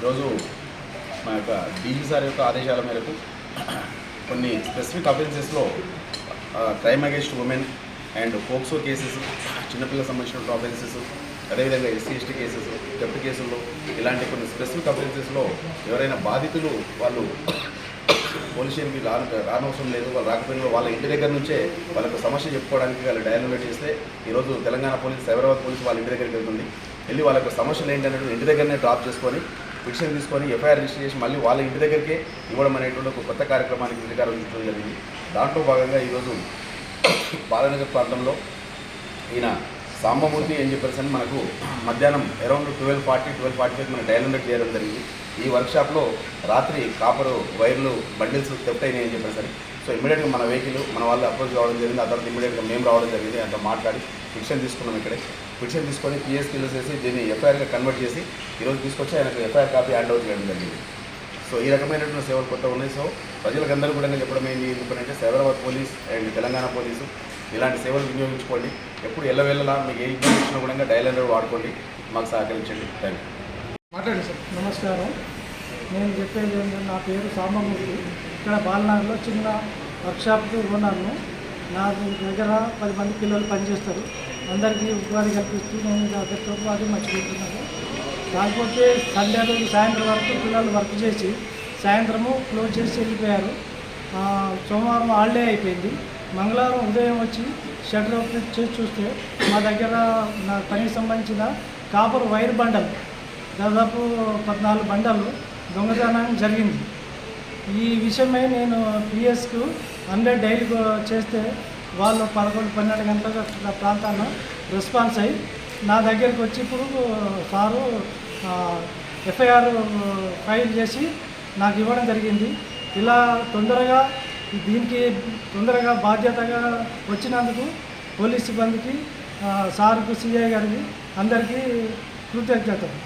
ఈరోజు మా యొక్క డీజీ సార్ యొక్క ఆదేశాల మేరకు కొన్ని స్పెసిఫిక్ అఫెన్సెస్లో crime against women and POCSO cases, చిన్నపిల్లలకు సంబంధించిన అఫెన్సెస్, అదేవిధంగా ఎస్సీ ఎస్టీ కేసెస్, థెఫ్ట్ కేసుల్లో ఇలాంటి కొన్ని స్పెసిఫిక్ అఫెన్సెస్లో ఎవరైనా బాధితులు వాళ్ళు పోలీస్ స్టేషన్కి రానవసరం లేదు, వాళ్ళు రాకపోయినా వాళ్ళ ఇంటి దగ్గర నుంచే వాళ్ళకు సమస్య చెప్పుకోవడానికి వాళ్ళు డైలర్ చేస్తే ఈరోజు తెలంగాణ పోలీస్, సైబరాబాద్ పోలీస్ వాళ్ళ ఇంటి దగ్గరికి వెళ్తుంది. వెళ్ళి వాళ్ళ సమస్యలు ఏంటనేది ఇంటి దగ్గరనే డ్రాప్ చేసుకొని పిటిషన్ తీసుకొని ఎఫ్ఐఆర్ రిజిస్టర్ చేసి మళ్ళీ వాళ్ళ ఇంటి దగ్గరికే ఇవ్వడం అనేటువంటి ఒక కొత్త కార్యక్రమానికి శ్రీకారం చుట్టడం జరిగింది. దాంట్లో భాగంగా ఈరోజు బాలనగర్ ప్రాంతంలో ఈయన సాంబమూర్తి అని చెప్పేసి మనకు మధ్యాహ్నం అరౌండ్ 12:40-12:45 మన డైలర్ చేయడం జరిగింది. ఈ వర్క్షాప్లో రాత్రి కాపరు వైర్లు బండిల్స్ థెఫ్ట్ అయినాయి అని చెప్పేసరి సో ఇమీడియట్గా మన వెహికల్ మన వాళ్ళు అప్రోచ్ రావడం జరిగింది. ఆ తర్వాత ఇమీడియట్గా మేము రావడం జరిగింది. అంతా మాట్లాడి పిటిషన్ తీసుకున్నాం. ఇక్కడే పిటిషన్ తీసుకొని పిఎస్కి చేసి దీన్ని ఎఫ్ఐఆర్గా కన్వర్ట్ చేసి ఈరోజు తీసుకొచ్చి ఆయనకు ఎఫ్ఐఆర్ కాపీ హ్యాండ్ ఓవర్ చేయడం జరిగింది. సో ఈ రకమైనటువంటి సేవలు కొత్త ఉన్నాయి. సో ప్రజలకందరూ కూడా చెప్పడం ఏంటి ఎందుకంటే Cyberabad police and Telangana police ఇలాంటి సేవలు వినియోగించుకోండి. ఎప్పుడు ఎల్లవెల్లలా మీకు ఏ ఇబ్బంది వచ్చినా కూడా డైలర్ వాడుకోండి, మాకు సహకరించండి. Thank you. మాట్లాడండి సార్. నమస్కారం. నేను చెప్పేది ఏంటంటే నా పేరు సాంబమూర్తి. ఇక్కడ బాలనగర్లో చిన్న వర్క్షాప్కి ఓనర్ను. నా దగ్గర 10 మంది పిల్లలు పనిచేస్తారు. అందరికీ ఉపాధి కల్పిస్తూ నేను అందరితో ఉపాధి మర్చిపోతున్నాను. కాకపోతే సండే రోజు సాయంత్రం వరకు పిల్లలు వర్క్ చేసి సాయంత్రము క్లోజ్ చేసి వెళ్ళిపోయారు. సోమవారం హాలిడే అయిపోయింది. మంగళవారం ఉదయం వచ్చి షటర్ ఓపెన్ చేసి చూస్తే మా దగ్గర నా పనికి సంబంధించిన కాపర్ వైర్ బండల్ దాదాపు 14 బండలు దొంగతనం జరిగింది. ఈ విషయమై నేను పిఎస్కు 100 డైలీ చేస్తే వాళ్ళు 11-12 గంటల ప్రాంతాన రెస్పాన్స్ అయ్యి నా దగ్గరికి వచ్చి ఇప్పుడు సారు ఎఫ్ఐఆర్ ఫైల్ చేసి నాకు ఇవ్వడం జరిగింది. ఇలా దీనికి తొందరగా బాధ్యతగా వచ్చినందుకు పోలీస్ సిబ్బందికి, సార్కు, సిఐ గారికి అందరికీ కృతజ్ఞతలు.